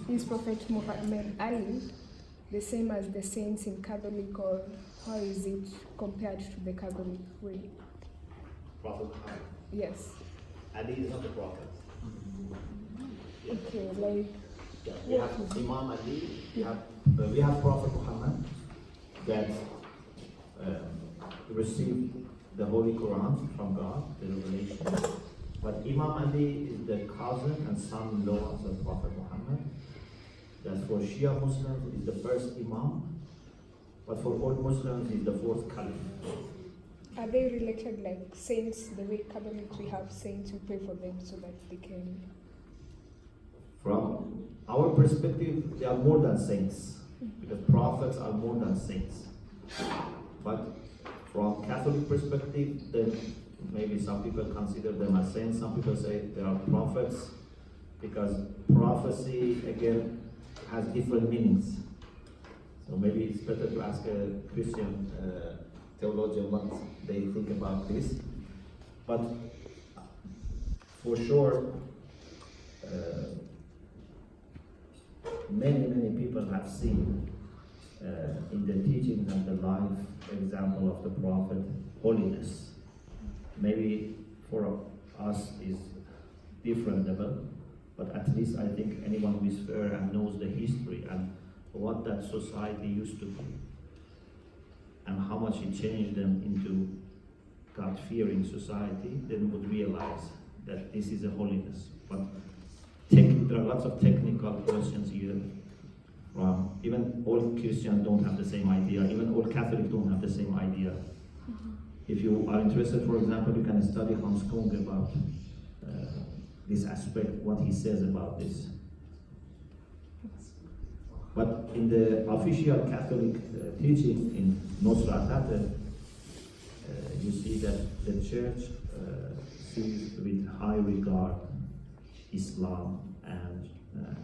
Is Prophet Muhammad Ali the same as the saints in Catholic, or how is it compared to the Catholic way? Prophet Muhammad. Yes. Ali is not a prophet. Okay, like Yeah, we have Imam Ali, we have Prophet Muhammad that received the Holy Quran from God, the revelation. But Imam Ali is the cousin and son-in-law of the Prophet Muhammad. That for Shia Muslims is the first Imam, but for all Muslims is the fourth Caliph. are they related like saints, the way Catholics we have saints, we pray for them so that they can... From our perspective, they are more than saints, because prophets are more than saints. But from Catholic perspective, then maybe some people consider them as saints, some people say they are prophets, because prophecy, again, has different meanings. So maybe it's better to ask a Christian theologian what they think about this. But for sure, many people have seen in the teachings and the life example of the prophet holiness. Maybe for us is different level, but at least I think anyone who is fair and knows the history and what that society used to be and how much it changed them into God-fearing society, then would realize that this is a holiness. But there are lots of technical questions here. Even all Christians don't have the same idea. Even all Catholics don't have the same idea. If you are interested, for example, you can study Hans Kung about this aspect, what he says about this. But in the official Catholic teaching in Nostra Aetate, you see that the Church sees with high regard Islam and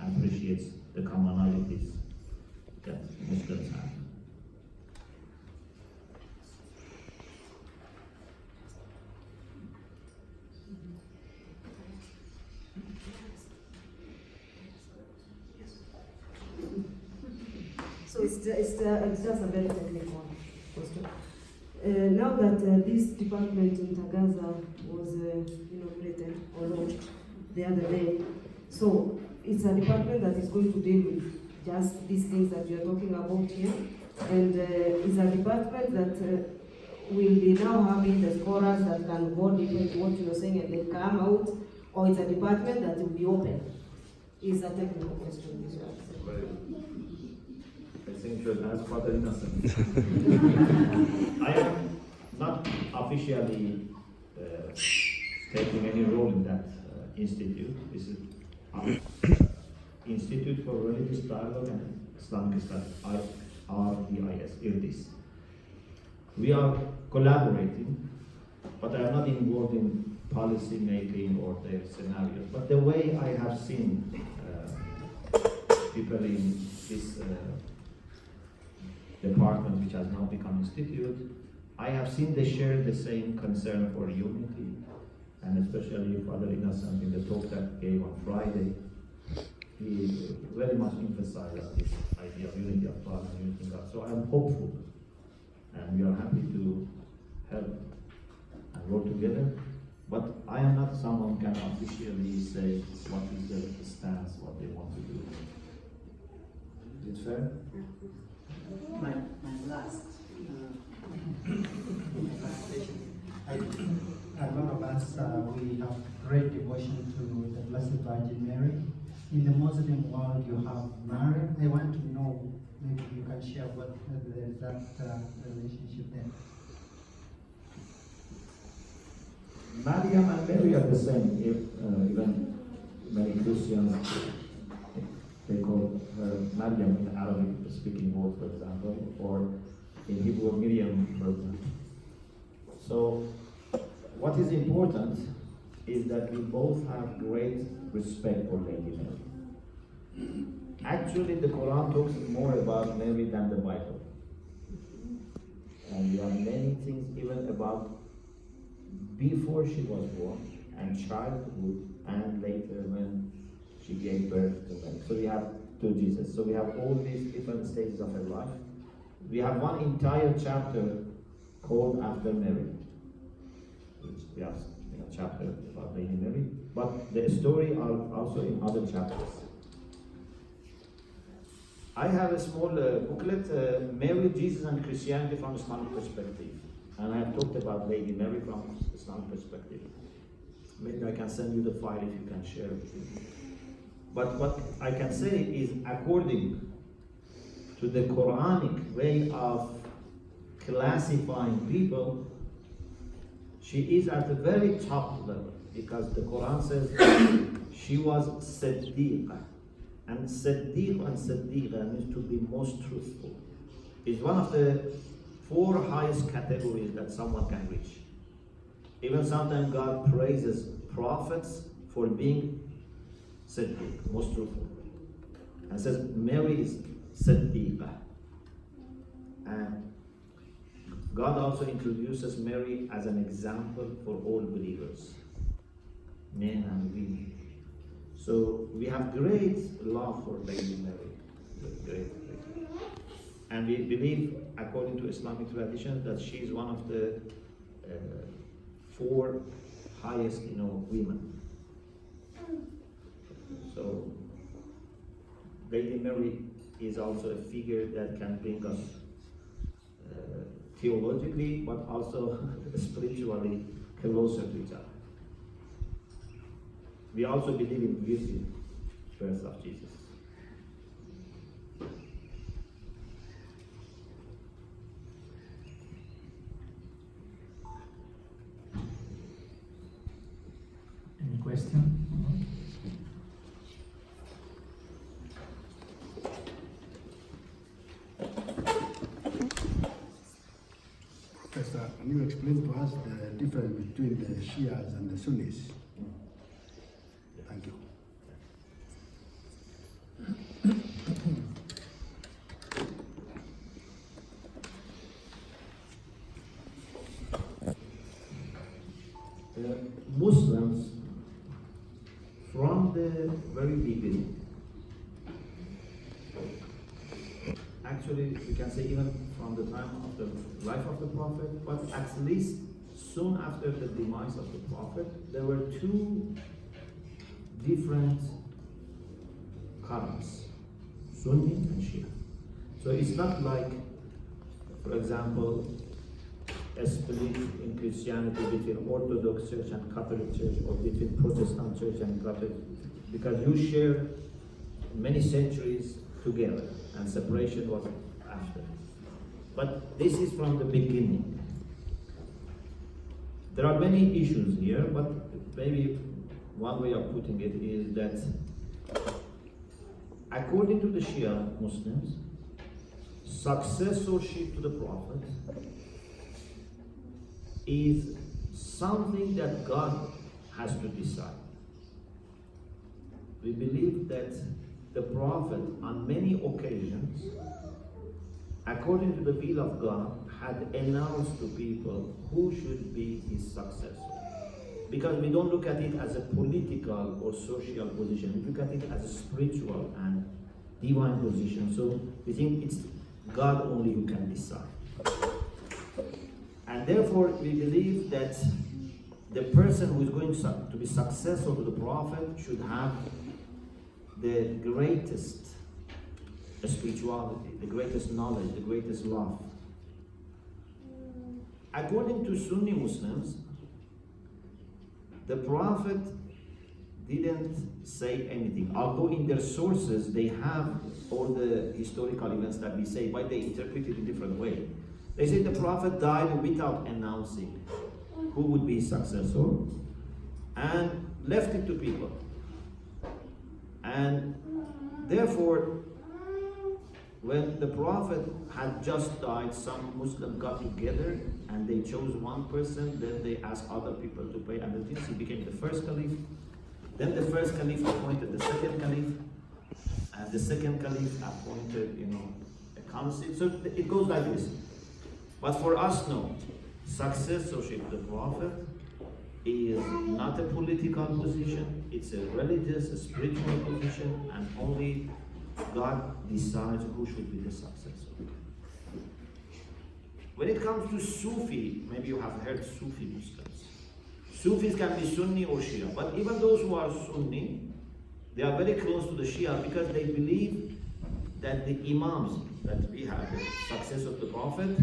appreciates the commonalities that Muslims have. So it's just a very technical question. Now that this department in Tagaza was inaugurated or launched the other day, so it's a department that is going to deal with just these things that you are talking about here, and it's a department that will be now having the scholars that can go deeper into what you're saying and then come out, or it's a department that will be open. It's a technical question. I think you should ask Father Innocent. I am not officially taking any role in that institute. This is Institute for Religious Dialogue and Islamic Studies, IRDIS. We are collaborating, but I am not involved in policy making or their scenarios. But the way I have seen people in this department, which has now become institute, I have seen they share the same concern for unity, and especially Father Innocent in the talk that gave on Friday, he very much emphasized this idea of unity of God and unity in God. So I'm hopeful, and we are happy to help and work together. But I am not someone who can officially say what is the stance, what they want to do. Is it fair? My last question. A lot of us, we have great devotion to the Blessed Virgin Mary. In the Muslim world, you have Mary. I want to know, maybe you can share what there is that relationship there. Maryam and Mary are the same. Even many Christians, they call her Maryam in Arabic speaking world, for example, or in Hebrew, Miriam. So, what is important is that we both have great respect for Lady Mary. Actually, the Quran talks more about Mary than the Bible. And there are many things even about before she was born, and childhood, and later when she gave birth to Mary. So we have two Jesus. So we have all these different stages of her life. We have one entire chapter called after Mary, which we have a chapter about Lady Mary, but the story are also in other chapters. I have a small booklet, Mary, Jesus and Christianity from Islamic perspective. And I have talked about Lady Mary from Islamic perspective. Maybe I can send you the file if you can share it with me. But what I can say is, according to the Quranic way of classifying people, she is at the very top level, because the Quran says she was Siddiqa. And Siddiq and Siddiqa means to be most truthful. It's one of the 4 highest categories that someone can reach. Even sometimes God praises prophets for being Siddiq, most truthful. And says Mary is Siddiqa. And God also introduces Mary as an example for all believers, men and women. So we have great love for Lady Mary, great. And we believe, according to Islamic tradition, that she is one of the 4 highest, women. So Lady Mary is also a figure that can bring us theologically, but also spiritually closer to each other. We also believe in virgin birth of Jesus. Any question? Pastor, can you explain to us the difference between the Shias and the Sunnis? Thank you. Muslims, from the very beginning, actually we can say even from the time of the life of the Prophet, but at least soon after the demise of the Prophet, there were 2 different currents, Sunni and Shia. So it's not like, for example, a split in Christianity between Orthodox Church and Catholic Church, or between Protestant Church and Catholic, because you share many centuries together, and separation was after. But this is from the beginning. There are many issues here, but maybe one way of putting it is that according to the Shia Muslims, successorship to the Prophet is something that God has to decide. We believe that the Prophet, on many occasions, according to the will of God, had announced to people who should be his successor. Because we don't look at it as a political or social position, we look at it as a spiritual and divine position. So we think it's God only who can decide. And therefore we believe that the person who is going to be successful to the Prophet should have the greatest spirituality, the greatest knowledge, the greatest love. According to Sunni Muslims, the Prophet didn't say anything, although in their sources they have all the historical events that we say, but they interpret it in a different way. They say the Prophet died without announcing who would be his successor, and left it to people. And therefore, when the Prophet had just died, some Muslims got together and they chose one person, then they asked other people to pay allegiance. He became the first caliph. Then the first caliph appointed the second caliph, and the second caliph appointed, a council. So it goes like this. But for us, no. Successorship to the Prophet is not a political position, it's a religious, a spiritual position, and only God decides who should be the successor. When it comes to Sufi, maybe you have heard Sufi Muslims. Sufis can be Sunni or Shia, but even those who are Sunni, they are very close to the Shia because they believe that the Imams that we have, the success of the Prophet,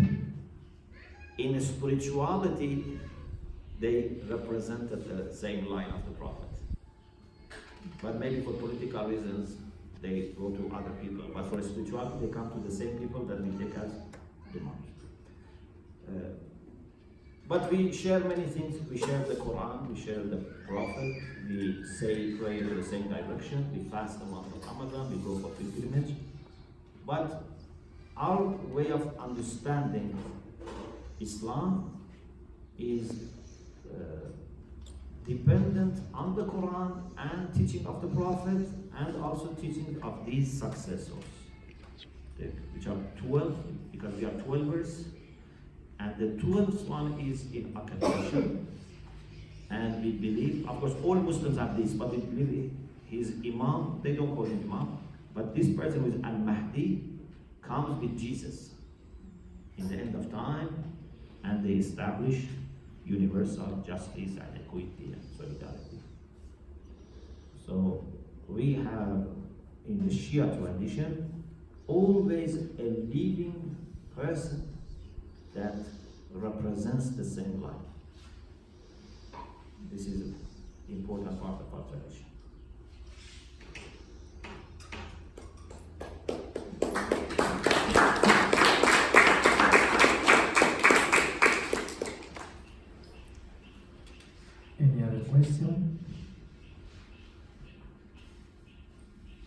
in spirituality, they represented the same line of the Prophet. But maybe for political reasons, they go to other people. But for spirituality, they come to the same people that we take as Imams. But we share many things. We share the Quran, we share the Prophet, we pray in the same direction, we fast the month of Ramadan, we go for pilgrimage. But our way of understanding Islam is dependent on the Quran and teaching of the Prophet and also teaching of these successors, which are 12, because we are 12ers. And the 12th one is in academia. And we believe, of course, all Muslims have this, but we believe his Imam, they don't call him Imam, but this person who is Al-Mahdi comes with Jesus in the end of time, and they establish universal justice and equity and solidarity. So we have in the Shia tradition always a living person that represents the same life. This is an important part of our tradition. Any other question?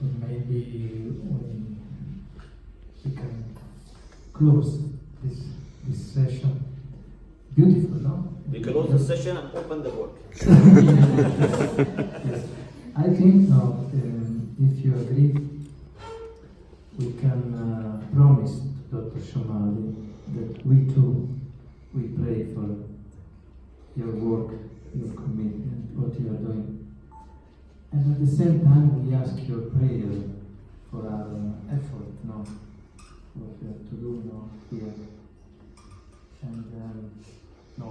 Or maybe we can close this session. Beautiful, no? We close the session and open the work. Yes. I think now, if you agree, we can promise to Dr. Shomali that we too, we pray for your work, your commitment, what you are doing. And at the same time, we ask your prayer for our effort now, what we have to do now here. And no.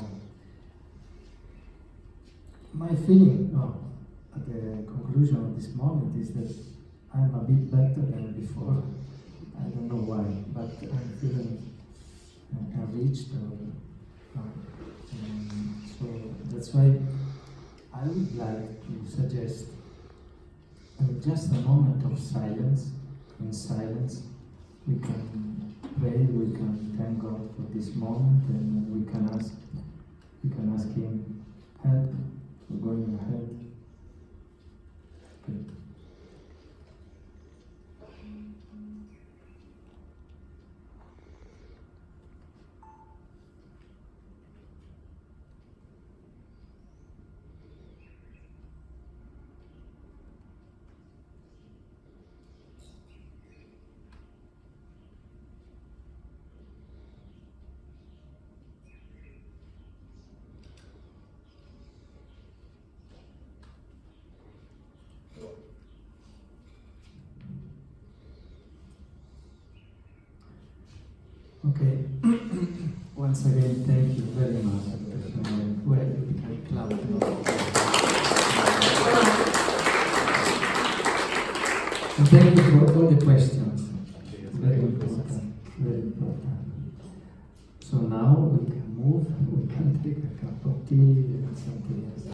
My feeling at the conclusion of this moment is that I'm a bit better than before. I don't know why, but I'm feeling enriched. So that's why I would like to suggest just a moment of silence. In silence, we can pray, we can thank God for this moment, and we can ask Him help for going ahead. Okay. Okay. Once again, thank you very much. Well, you can clap. And thank you for all the questions. Very important. Very important. So now we can move. We can take a cup of tea and something else.